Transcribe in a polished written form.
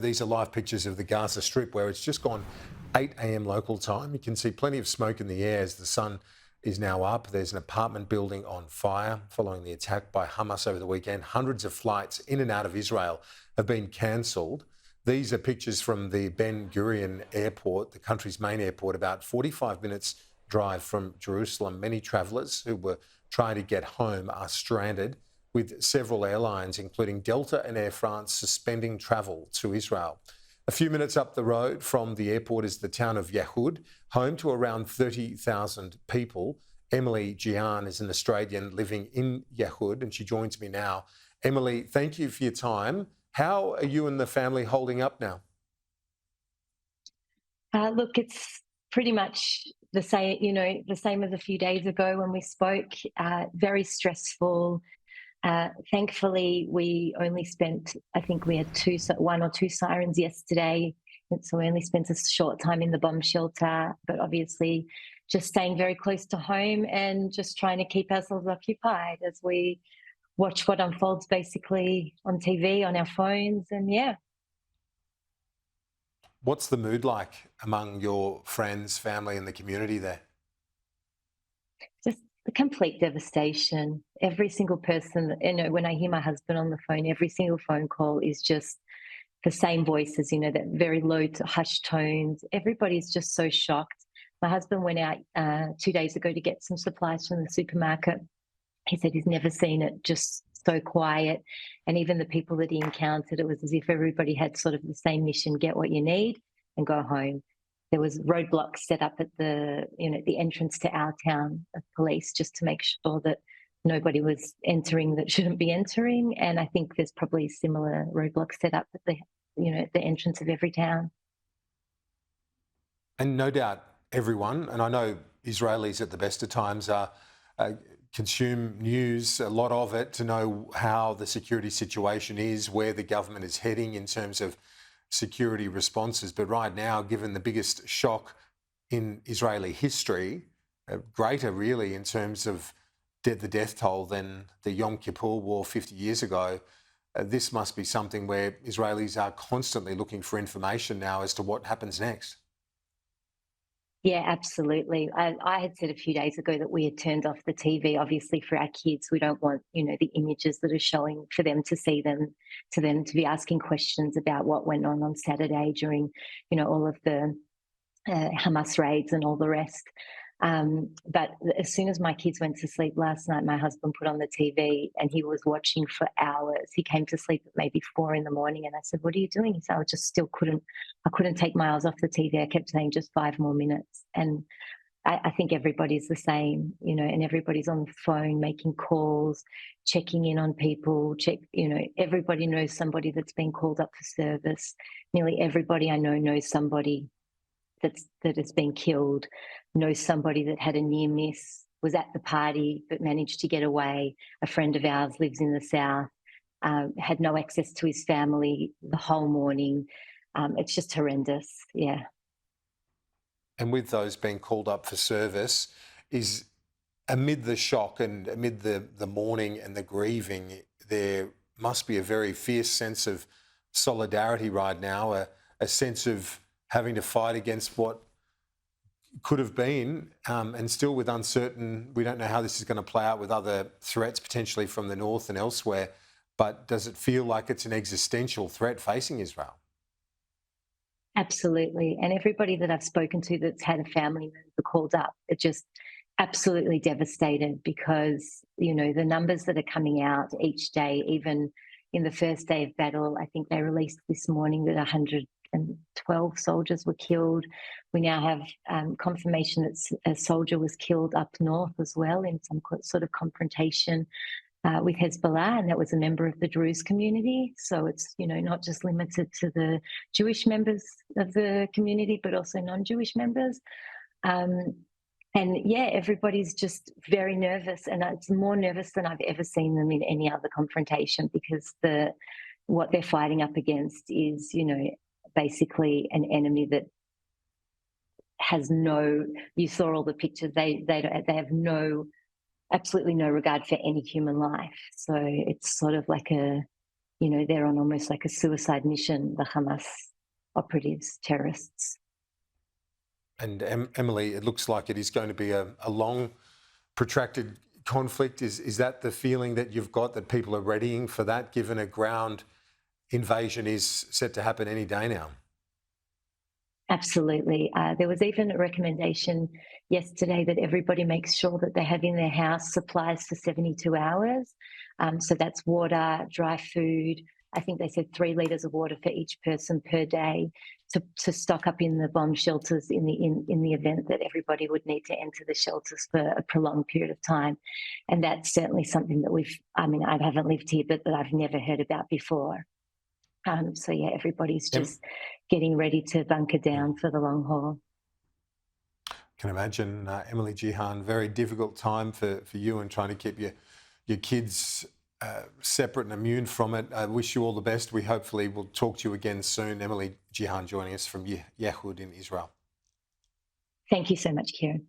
These are live pictures of the Gaza Strip where it's just gone 8 a.m. local time. You can see plenty of smoke in the air as the sun is now up. There's an apartment building on fire following the attack by Hamas over the weekend. Hundreds of flights in and out of Israel have been cancelled. These are pictures from the Ben Gurion airport, the country's main airport, about 45 minutes drive from Jerusalem. Many travellers who were trying to get home are stranded, with several airlines, including Delta and Air France, suspending travel to Israel. A few minutes up the road from the airport is the town of Yehud, home to around 30,000 people. Emily Gian is an Australian living in Yehud, and she joins me now. Emily, thank you for your time. How are you and the family holding up now? Look, it's pretty much the same, the same as a few days ago when we spoke. Very stressful. Thankfully, we only spent, I think we had one or two sirens yesterday. And so we only spent a short time in the bomb shelter, but obviously just staying very close to home and just trying to keep ourselves occupied as we watch what unfolds basically on TV, on our phones. And yeah. What's the mood like among your friends, family, and the community there? Just the complete devastation. Every single person, when I hear my husband on the phone, every single phone call is just the same voices, that very low to hushed tones. Everybody's just so shocked. My husband went out 2 days ago to get some supplies from the supermarket. He said he's never seen it just so quiet. And even the people that he encountered, it was as if everybody had sort of the same mission: get what you need and go home. There was roadblocks set up at the entrance to our town of police just to make sure that nobody was entering that shouldn't be entering. And I think there's probably similar roadblocks set up at the entrance of every town. And no doubt everyone, and I know Israelis at the best of times consume news, a lot of it, to know how the security situation is, where the government is heading in terms of security responses. But right now, given the biggest shock in Israeli history, greater really in terms of the death toll than the Yom Kippur War 50 years ago, this must be something where Israelis are constantly looking for information now as to what happens next. Yeah, absolutely. I had said a few days ago that we had turned off the TV, obviously for our kids. We don't want, the images that are showing for them to see them, to be asking questions about what went on Saturday during, all of the Hamas raids and all the rest. But as soon as my kids went to sleep last night, my husband put on the TV and he was watching for hours. He came to sleep at maybe 4 a.m. and I said, "What are you doing?" He said, "I just still couldn't take my eyes off the TV. I kept saying just 5 more minutes." And I think everybody's the same, and everybody's on the phone, making calls, checking in on people, everybody knows somebody that's been called up for service. Nearly everybody I know knows somebody that has been killed, knows somebody that had a near miss, was at the party but managed to get away. A friend of ours lives in the south, had no access to his family the whole morning. It's just horrendous, yeah. And with those being called up for service, is amid the shock and amid the mourning and the grieving, there must be a very fierce sense of solidarity right now, a sense of having to fight against what could have been, and still with uncertain, we don't know how this is going to play out with other threats potentially from the north and elsewhere, but does it feel like it's an existential threat facing Israel? Absolutely. And everybody that I've spoken to that's had a family member called up, are just absolutely devastated because, the numbers that are coming out each day, even in the first day of battle, I think they released this morning that 112 soldiers were killed. We now have confirmation that a soldier was killed up north as well in some sort of confrontation with Hezbollah, and that was a member of the Druze community. So it's, not just limited to the Jewish members of the community, but also non-Jewish members. And yeah, everybody's just very nervous, and it's more nervous than I've ever seen them in any other confrontation because what they're fighting up against is, basically an enemy that has you saw all the pictures, they have absolutely no regard for any human life. So it's sort of like they're on almost like a suicide mission, the Hamas operatives, terrorists. And Emily, it looks like it is going to be a long, protracted conflict. Is that the feeling that you've got, that people are readying for that, given a ground invasion is set to happen any day now? Absolutely. There was even a recommendation yesterday that everybody makes sure that they have in their house supplies for 72 hours. So that's water, dry food. I think they said 3 litres of water for each person per day to stock up in the bomb shelters in the event that everybody would need to enter the shelters for a prolonged period of time. And that's certainly something that I haven't lived here, but that I've never heard about before. So yeah, everybody's Em- just getting ready to bunker Mm. down for the long haul. Can imagine, Emily Gian, very difficult time for you, and trying to keep your kids separate and immune from it. I wish you all the best. We hopefully will talk to you again soon. Emily Gian joining us from Yehud in Israel. Thank you so much, Kieran.